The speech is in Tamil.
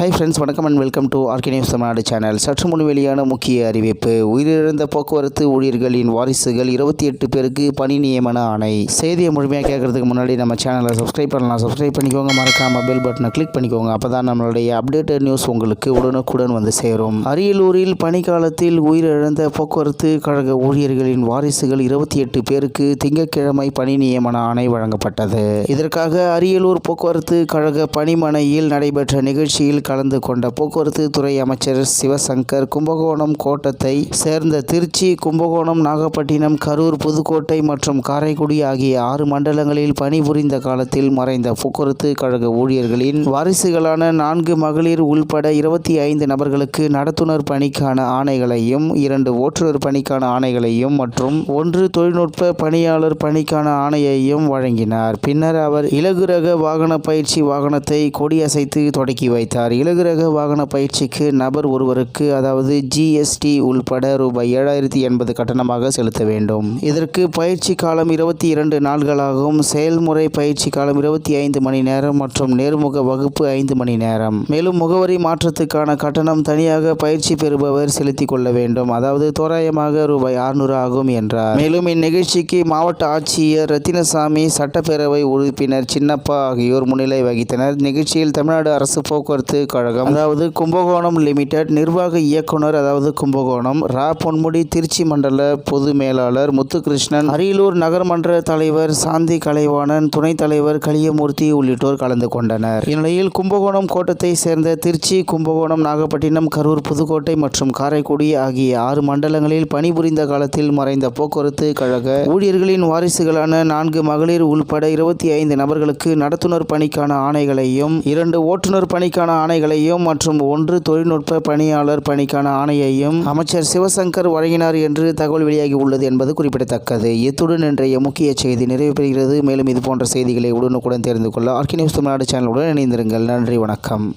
ஹாய் ஃப்ரெண்ட்ஸ், வணக்கம் and welcome to RK news Tamil Nadu channel. சற்று முன் வெளியான முக்கிய அறிவிப்பு. உயிரிழந்த போக்குவரத்து ஊழியர்களின் வாரிசுகள் 28 பேருக்கு பணி நியமன ஆணை. செய்தியை முழுமையாக கேட்கறதுக்கு முன்னாடி நம்ம சேனலை சப்ஸ்கிரைப் பண்ணலாம். சப்ஸ்கிரைப் பண்ணிக்கோங்க, மறக்காம பெல் பட்டனை கிளிக் பண்ணிக்கோங்க. அப்போ தான் நம்மளுடைய அப்டேட்டட் நியூஸ் உங்களுக்கு உடனுக்குடன் வந்து சேரும். அரியலூரில் பணிக்காலத்தில் உயிரிழந்த போக்குவரத்து கழக ஊழியர்களின் வாரிசுகள் 28 பேருக்கு திங்கட்கிழமை பணி நியமன ஆணை வழங்கப்பட்டது. இதற்காக அரியலூர் போக்குவரத்து கழக பணிமனையில் நடைபெற்ற நிகழ்ச்சியில் கலந்து கொண்ட போக்குவரத்து துறை அமைச்சர் சிவசங்கர், கும்பகோணம் கோட்டத்தை சேர்ந்த திருச்சி, கும்பகோணம், நாகப்பட்டினம், கரூர், புதுக்கோட்டை மற்றும் காரைக்குடி ஆகிய 6 மண்டலங்களில் பணிபுரிந்த காலத்தில் மறைந்த போக்குவரத்து கழக ஊழியர்களின் வாரிசுகளான 4 மகளிர் உள்பட 25 நபர்களுக்கு நடத்துனர் பணிக்கான ஆணைகளையும், 2 ஓட்டுநர் பணிக்கான ஆணைகளையும் மற்றும் 1 தொழில்நுட்ப பணியாளர் பணிக்கான ஆணையையும் வழங்கினார். பின்னர் அவர் இலகுரக வாகன பயிற்சி வாகனத்தை கொடியசைத்து தொடக்கி வைத்தார். இலகுரக வாகன பயிற்சிக்கு நபர் ஒருவருக்கு, அதாவது ஜிஎஸ்டி உள்பட ரூபாய் 7080 கட்டணமாக செலுத்த வேண்டும். இதற்கு பயிற்சி காலம் 22 நாட்களாகும். செயல்முறை பயிற்சி காலம் 25 மணி நேரம் மற்றும் நேர்முக வகுப்பு 5 மணி நேரம். மேலும் முகவரி மாற்றத்துக்கான கட்டணம் தனியாக பயிற்சி பெறுபவர் செலுத்திக் கொள்ள வேண்டும். அதாவது தோராயமாக ரூபாய் 600 ஆகும் என்றார். மேலும் இந்நிகழ்ச்சிக்கு மாவட்ட ஆட்சியர் ரத்தினசாமி, சட்டப்பேரவை உறுப்பினர் சின்னப்பா ஆகியோர் முன்னிலை வகித்தனர். நிகழ்ச்சியில் தமிழ்நாடு அரசு போக்குவரத்து கழகம், அதாவது கும்பகோணம் லிமிடெட் நிர்வாக இயக்குனர், அதாவது கும்பகோணம், ரா. பொன்முடி, திருச்சி மண்டல பொது மேலாளர் முத்துகிருஷ்ணன், அரியலூர் நகர்மன்ற தலைவர் சாந்தி கலைவாணன், துணைத் தலைவர் கலியமூர்த்தி உள்ளிட்டோர் கலந்து கொண்டனர். இந்நிலையில் கும்பகோணம் கோட்டத்தை சேர்ந்த திருச்சி, கும்பகோணம், நாகப்பட்டினம், கரூர், புதுக்கோட்டை மற்றும் காரைக்குடி ஆகிய 6 மண்டலங்களில் பணிபுரிந்த காலத்தில் மறைந்த போக்குவரத்து கழக ஊழியர்களின் வாரிசுகளான 4 மகளிர் உள்பட 25 நபர்களுக்கு நடத்துனர் பணிக்கான ஆணைகளையும், 2 ஓட்டுநர் பணிக்கான ஆணைகளையும் மற்றும் 1 தொழில்நுட்ப பணியாளர் பணிக்கான ஆணையையும் அமைச்சர் சிவசங்கர் வழங்கினார் என்று தகவல் வெளியாகி உள்ளது என்பது குறிப்பிடத்தக்கது. இத்துடன் இன்றைய முக்கிய செய்தி நிறைவு பெறுகிறது. மேலும் இது போன்ற செய்திகளை உடனுக்குடன் தெரிந்து கொள்ள ஆர்கே நியூஸ் தமிழ்நாடு சேனலுடன் இணைந்திருங்கள். நன்றி, வணக்கம்.